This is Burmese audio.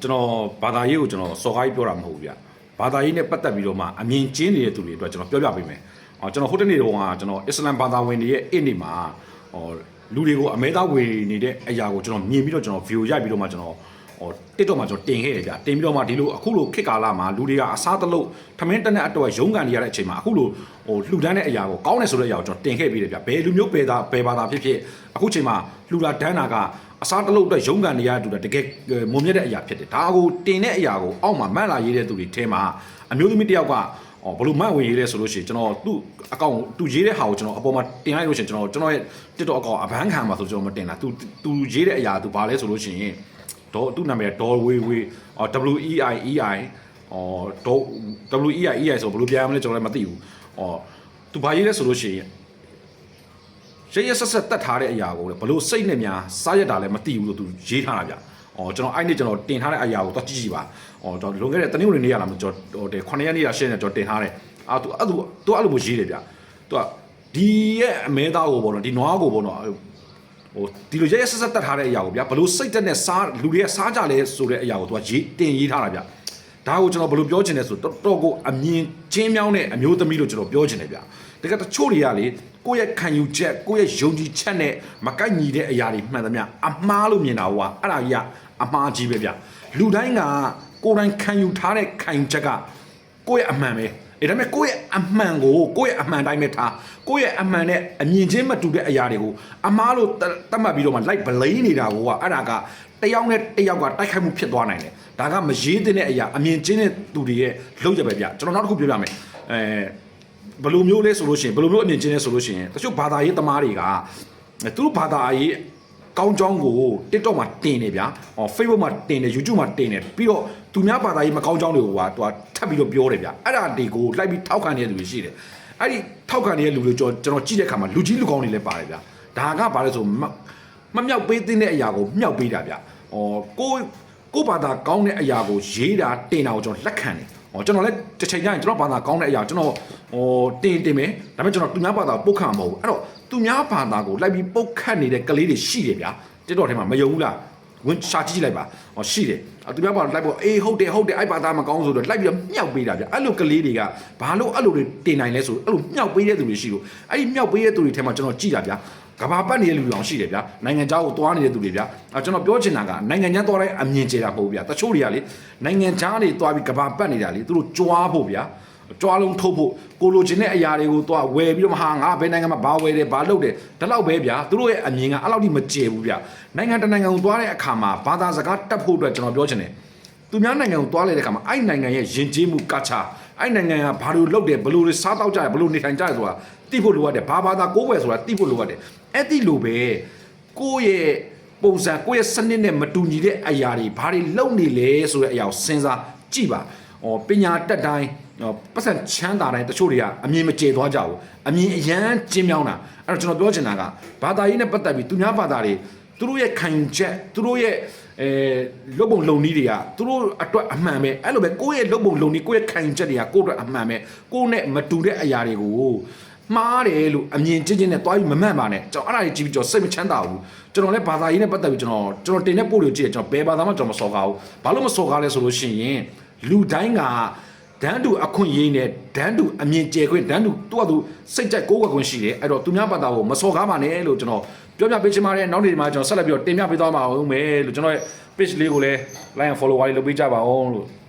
ကျွန်တော်ဘာသာရေးကိုကျွန်တော်စော်ကားပြောတာမဟုတ်ဘူးဗျဘာသာရေးနဲ့ပတ်သက်ပြီးတော့မှအမြင်ကျင်းနေတဲ့သူတွေအတွက်ကျွန်တော်ပြောပြပေးမယ်ကျွန်တော်ဟိုတနေ့တုန်းကကျွန်တော်အစ္စလမ်ဘာသာဝင်တွေရဲ့အိတ်နေမှာလူတွေကိုအမဲသားဝေနေတဲ့အရာကိုကျွန်တော်မြင်ပြီးတော့ကျွန်တော် view ရိုက်ပြီးတော့မှကျွန်တော်TikTok မှာကျွန်တော်တင်ခဲ့တယ်ဗျတင်ပြီးတော့မှဒီလိုအခုလိုခစ်ကာလာမှာလူတွေကအစားတလို့ထမင်းတက်တဲ့အတွက်ရုံးကန်နေရတဲ့အချိန်မှာအခုလိုလှူဒန်းတဲ့အရာကိုကောင်းတယ်ဆိုတဲ့အရာကိုကျွန်တော်တင်ခဲ့ပြီးတယ်ဗျဘယ်လူမျိုးဘယ်ဘာသာဖြစ်ဖြစ်အခုချိန်မှာလှူတာဒန်းတာကအစားတလို့အတွက်ရုံးကန်နေရတူတာတကယ်မုံမြတ်တဲ့အရာဖြစ်တယ်ဒါကိုတင်တဲ့အရာကိုအောက်မှာမန့်လာရေးတဲ့သူတွေထဲမှာအမျိုးသမီးတယောက်ကဘလို့မန့်ဝင်ရေးလဲဆိုလို့ရှိရင်ကျွန်တော်သူ့အကောင့်သူရေးတဲ့ဟာကိုကျွန်တော်အပေါ်မှာတင်လိုက်လို့ရှိရင်ကျွန်တော်ရဲ့ TikTok အကောင့်အဘန်းခံမှာဆိုကျွန်တော်မတင်တာသူရေးတဲ့အရာသူဘာလဲဆိုလို့ရှိရင်သူ့နာမည်ဒေါ်ဝေWEIEI WEIEI ဆိုဘယ်လိုပြန်မလဲကျွန်တော်လည်းမသိဘူးသူဘာရေးလဲဆိုလို့ရှိရင်ရရဆက်ဆက်တတ်ထားတဲ့အရာကိုဘယ်လိုစိတ်နဲ့များစားရတာလည်းမသိဘူးလို့သူရေးထားတာဗျကျွန်တော်အဲ့နေ့ကျွန်တော်တင်ထားတဲ့အရာကိုတော့ကြည့်ကြည့်ပါကျွန်တော်လွန်ခဲ့တဲ့တနင်္ဂနွေနေ့ရလာမှကျွန်တော်9ရက်နေ့ရရှင်းနေကျွန်တော်တင်ထားတယ်သူအဲ့လိုမျိုးရေးတယ်ဗျသူကဒီရဲ့အမဲသားကိုပေါ့နော်ဒီနွားကိုပေါ့နော်ဒီလိုရရဆက်ဆက်တတ်ထားတဲ့အရာကိုဗျာဘလို့စိတ်တက်နဲ့စားလူတွေကစားကြလဲဆိုတဲ့အရာကိုသူကရေးထားတာဗျဒါကိုကျွန်တော်ဘလို့ပြောချင်လဲဆိုတော့ကိုအမြင်ချင်းမြောင်းတဲ့အမျိုးသမီးလို့ကျွန်တော်ပြောချင်တယ်ဗျတကယ်တချို့တွေကလေကိုယ့်ရဲ့ခံယူချက်ကိုယ့်ရဲ့ယုံကြည်ချက်နဲ့မကိုက်ညီတဲ့အရာတွေမှန်သမျှအမှားလို့မြင်တာဟိုကအဲ့ဒါကြီးကအမှားကြီးပဲဗျလူတိုင်းကကိုယ်တိုင်ခံယူထားတဲ့ခံယူချက်ကကိုယ့်ရဲ့အမှန်ပဲဒါပေမဲ့ကိုယ့်ရဲ့အမှန်ကိုကိုယ့်ရဲ့အမှန်တိုင်းပဲထားကိုယ့်ရဲ့အမှန်နဲ့အမြင်ချင်းမတူတဲ့အရာတွေကိုအမားလို့တတ်မှတ်ပြီးတော့မှ like ဘလိန်နေတာကိုကအဲ့ဒါကတယောက်နဲ့တယောက်ကတိုက်ခိုက်မှုဖြစ်သွားနိုင်တယ်ဒါကမရေးတဲ့အရာအမြင်ချင်းတဲ့သူတွေရဲ့လုပ်ရပဲဗျကျွန်တော်နောက်တစ်ခုပြောပြမယ်ဘယ်လိုမျိုးလဲဆိုလို့ရှိရင်ဘယ်လိုမျိုးအမြင်ချင်းလဲဆိုလို့ရှိရင်တချို့ဘာသာရေးသမားတွေကသူတို့ဘာသာရေးကောင်းကြောင်းကို TikTok မှာတင်နေဗျာFacebook မှာတင်နေ YouTube မှာတင်နေပြီးတော့သူများဘာသာရေးမကောင်းကြောင်းတွေကိုသူကထပ်ပြီးတော့ပြောတယ်ဗျာအဲ့ဒါတွေကိုလိုက်ပြီးထောက်ခံနေတဲ့လူတွေရှိတယ်အဲ့ဒီထောက်ခံနေတဲ့လူတွေကျွန်တော်ကြည့်တဲ့အခါမှာလူကြီးလူကောင်းတွေလည်းပါတယ်ဗျာဒါကဘာလဲဆိုမမြောက်ပေးတဲ့အရာကိုမြောက်ပေးတာဗျာကိုဘာသာကောင်းတဲ့အရာကိုရေးတာတင်တာကိုကျွန်တော်လက်ခံတယ်ကျွန်တော်လည်းတစ်ချိန်ကျရင်ကျွန်တော်ဘာသာကောင်းတဲ့အရာကျွန်တော်တင်မယ်ဒါပေမဲ့ကျွန်တော်သူများဘာသာပုတ်ခတ်မှာမဟုတ်ဘူးအဲ့တော့သူများဘာသာကိုလိုက်ပြီးပုတ်ခတ်နေတဲ့ကလေးတွေရှိတယ်ဗျာTikTokထဲမှာမယုံဘူးလားဝင်ရှာကြည့်လိုက်ပါရှိတယ်သူများဘာသာလိုက်ပေါ့အေးဟုတ်တယ်အဲ့ဘာသာမကောင်းဆိုတော့လိုက်ပြီးတော့မြောက်ပေးတာဗျာအဲ့လိုကလေးတွေကဘာလို့အဲ့လိုတွေတင်နိုင်လဲဆိုအဲ့လိုမြောက်ပေးတဲ့သူတွေရှိလို့အဲ့ဒီမြောက်ပေးတဲ့သူတွေထဲမှာကျွန်တော်ကြည့်တာဗျာကဘာပတ်နေတဲ့လူတွေအောင်ရှိတယ်ဗျာနိုင်ငံခြားကိုသွားနေတဲ့သူတွေဗျာကျွန်တော်ပြောချင်တာကနိုင်ငံခြားသွားတဲ့အမြင်ကျတာမဟုတ်ဗျာတချို့တွေကလေနိုင်ငံခြားတွေသွားပြီးကဘာပတ်နေတာလေသူတို့ကြွားဖို့ဗျာကြွားလုံးထုတ်ဖို့ကိုလိုချင်တဲ့အရာတွေကိုသွားဝယ်ပြီးတော့ဟာငါဘယ်နိုင်ငံမှာဘာဝယ်တယ်ဘာလုပ်တယ်ဒါတော့ပဲဗျာသူတို့ရဲ့အမြင်ကအဲ့လောက်ထိမကျယ်ဘူးဗျာနိုင်ငံတနိုင်ငံကိုသွားတဲ့အခါမှာဘာသာစကားတတ်ဖို့အတွက်ကျွန်တော်ပြောချင်တယ်သူများနိုင်ငံကိုသွားလေတဲ့အခါမှာအဲ့နိုင်ငံရဲ့ယဉ်ကျေးမှုကချာအဲ့နိုင်ငံကဘာလို့လုပ်တယ်ဘလို့စားတောက်ကြတယ်ဘလို့နေထိုင်ကြတယ်ဆိုတာသိဖို့လိုအပ်တယ်ဘာသာကိုးကွယ်ဆိုတာသိဖို့လိုအပ်တယ်အဲ့ဒီလိုပဲကိုယ့်ရဲ့ပုံစံကိုယ့်ရဲ့စနစ်နဲ့မတူညီတဲ့အရာတွေဘာတွေလုပ်နေလဲဆိုတဲ့အရာကိုစဉ်းစားကြည့်ပါပညာတက်တိုင်းပတ်စံချမ်းသာတိုင်းတချို့တွေကအမြင်မကျေသွားကြဘူးအမြင်အရန်ကျင်းမြောင်းတာအဲ့တော့ကျွန်တော်ပြောချင်တာကဘာသာရေးနဲ့ပတ်သက်ပြီးသူများဘာသာတွေသူတို့ရဲ့ခံယူချက်သူတို့ရဲ့လုပ်ပုံလုပ်နည်းတွေကသူတို့အတွက်အမှန်ပဲအဲ့လိုပဲကိုယ့်ရဲ့လုပ်ပုံလုပ်နည်းကိုယ့်ရဲ့ခံယူချက်တွေကကိုယ့်အတွက်အမှန်ပဲကိုယ့်နဲ့မတူတဲ့အရာတွေကိုမှားတယ်လို့အမြင်ချင်းချင်းနဲ့တွားပြီးမမှန်ပါနဲ့ကျွန်တော်အဲ့ဒါကြီးကြည့်ပြီးကျွန်တော်စိတ်မချမ်းသာဘူးကျွန်တော်လည်းဘာသာရေးနဲ့ပတ်သက်ပြီးကျွန်တော်တင်တဲ့ပို့လို့ကြည့်တယ်ကျွန်တော်ဘယ်ဘာသာမှကျွန်တော်မစော်ကားဘူးဘာလို့မစော်ကားလဲဆိုလို့ရှိရင်လူတိုင်းကဒန်းတူအခွင့်အရေးနဲ့ဒန်းတူအမြင်ကျယ်ခွင့်ဒန်းတူသူ့အတူစိတ်ကြိုက်ကိုးကွယ်ခွင့်ရှိတယ်အဲ့တော့သူများဘာသာကိုမစော်ကားပါနဲ့လို့ကျွန်တော်ပြောပြပေးချင်ပါတယ်နောက်နေ့ဒီမှာကျွန်တော်ဆက်လက်ပြီးတော့တင်ပြပေးသွားမှာအောင်မယ်လို့ကျွန်တော်ရဲ့ page လေးကိုလည်း like and follow လေးလုပ်ပေးကြပါအောင်လို့